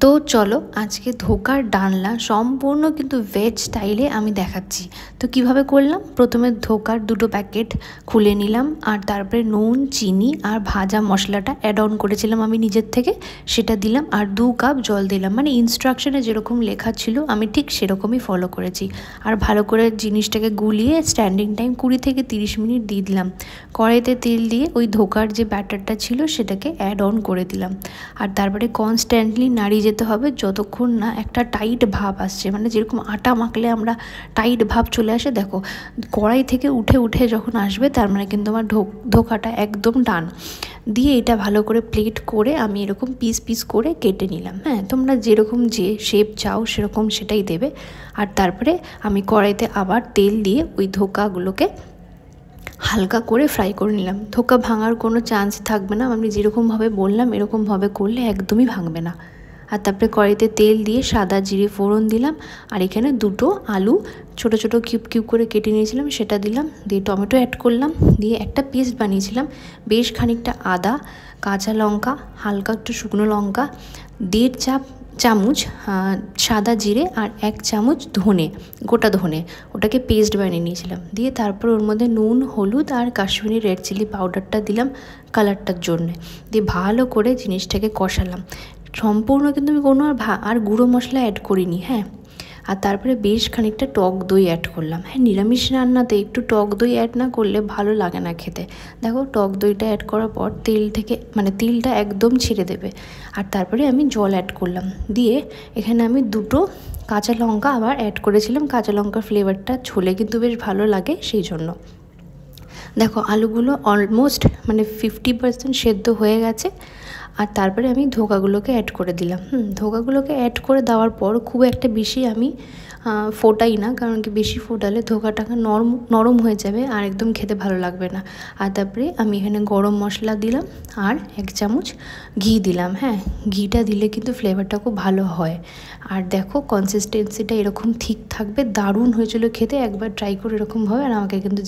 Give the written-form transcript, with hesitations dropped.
তো চলো আজকে ধোকার ডালনা সম্পূর্ণ কিন্তু ভেজ স্টাইলে আমি দেখাচ্ছি। তো কিভাবে করলাম, প্রথমে ধোকার দুটো প্যাকেট খুলে নিলাম, আর তারপরে নুন, চিনি আর ভাজা মশলাটা অ্যাড অন করেছিলাম আমি নিজের থেকে, সেটা দিলাম, আর 2 কাপ জল দিলাম। মানে ইনস্ট্রাকশনে যেরকম লেখা ছিল আমি ঠিক সেরকমই ফলো করেছি। আর ভালো করে জিনিসটাকে গুলিয়ে স্ট্যান্ডিং টাইম 20 থেকে 30 মিনিট দিয়ে দিলাম। কড়াইতে তেল দিয়ে ওই ধোকার যে ব্যাটারটা ছিল সেটাকে অ্যাড অন করে দিলাম, আর তারপরে কনস্ট্যান্টলি নাড়িয়ে যেতে হবে যতক্ষণ না একটা টাইট ভাব আসছে। মানে যেরকম আটা মাখলে আমরা টাইট ভাব চলে আসে, দেখো কড়াই থেকে উঠে উঠে যখন আসবে তার মানে কিন্তু আমার ধোকাটা একদম ডান। দিয়ে এটা ভালো করে প্লেট করে আমি এরকম পিস পিস করে কেটে নিলাম। হ্যাঁ, তোমরা যেরকম যে শেপ চাও সেরকম সেটাই দেবে। আর তারপরে আমি কড়াইতে আবার তেল দিয়ে ওই ধোকাগুলোকে হালকা করে ফ্রাই করে নিলাম। ধোকা ভাঙার কোনো চান্স থাকবে না, আমি যেরকমভাবে বললাম এরকমভাবে করলে একদমই ভাঙবে না। আর তারপরে কড়াইতে তেল দিয়ে সাদা জিরে ফোড়ন দিলাম, আর এখানে 2টো আলু ছোট ছোট কিউব কিউব করে কেটে নিয়েছিলাম সেটা দিলাম, দিয়ে টমেটো অ্যাড করলাম, দিয়ে একটা পেস্ট বানিয়েছিলাম, বেশ খানিকটা আদা, কাঁচা লঙ্কা, হালকা একটু শুকনো লঙ্কা, 1.5 চামচ সাদা জিরে, আর 1 চামচ ধনে, গোটা ধনে, ওটাকে পেস্ট বানিয়ে নিয়েছিলাম। দিয়ে তারপর ওর মধ্যে নুন, হলুদ আর কাশ্মীরি রেড চিলি পাউডারটা দিলাম কালারটার জন্যে। দিয়ে ভালো করে জিনিসটাকে কষালাম সম্পূর্ণ, কিন্তু আমি কোনো আর গুঁড়ো মশলা অ্যাড করিনি। হ্যাঁ, আর তারপরে বেশ খানিকটা টক দই অ্যাড করলাম। হ্যাঁ, নিরামিষ রান্নাতে একটু টক দই অ্যাড না করলে ভালো লাগে না খেতে। দেখো টক দইটা অ্যাড করার পর তেলটা একদম ছেড়ে দেবে। আর তারপরে আমি জল অ্যাড করলাম, দিয়ে এখানে আমি 2টো কাঁচা লঙ্কা আবার অ্যাড করেছিলাম। কাঁচা লঙ্কার ফ্লেভারটা ঝোলে কিন্তু বেশ ভালো লাগে সেই জন্য। দেখো আলুগুলো অলমোস্ট 50% সেদ্ধ হয়ে গেছে। আর তারপরে আমি ধোকাগুলোকে অ্যাড করে দিলাম। ধোকাগুলোকে অ্যাড করে দেওয়ার পর খুব একটা বেশি আমি ফোটাই না, কারণ কি বেশি ফোটালে ধোকাটাকে নরম হয়ে যাবে আর একদম খেতে ভালো লাগবে না। আর তারপরে আমি এখানে গরম মশলা দিলাম আর 1 চামচ ঘি দিলাম। হ্যাঁ, ঘিটা দিলে কিন্তু ফ্লেভারটা খুব ভালো হয়। আর দেখো কনসিস্টেন্সিটা এরকম ঠিক থাকবে, দারুণ হয়েছিল খেতে। একবার ট্রাই করে এরকমভাবে আর আমাকে কিন্তু